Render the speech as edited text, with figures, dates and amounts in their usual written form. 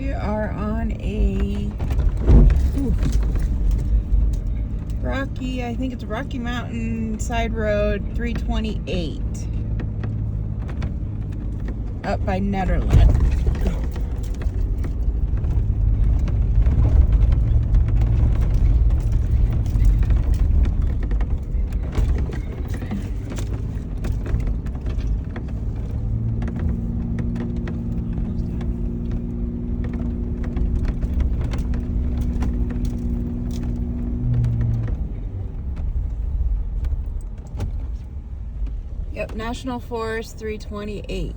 We are on a rocky, I think it's Rocky Mountain Side Road 328 up by Netherland. Yep, National Forest 328.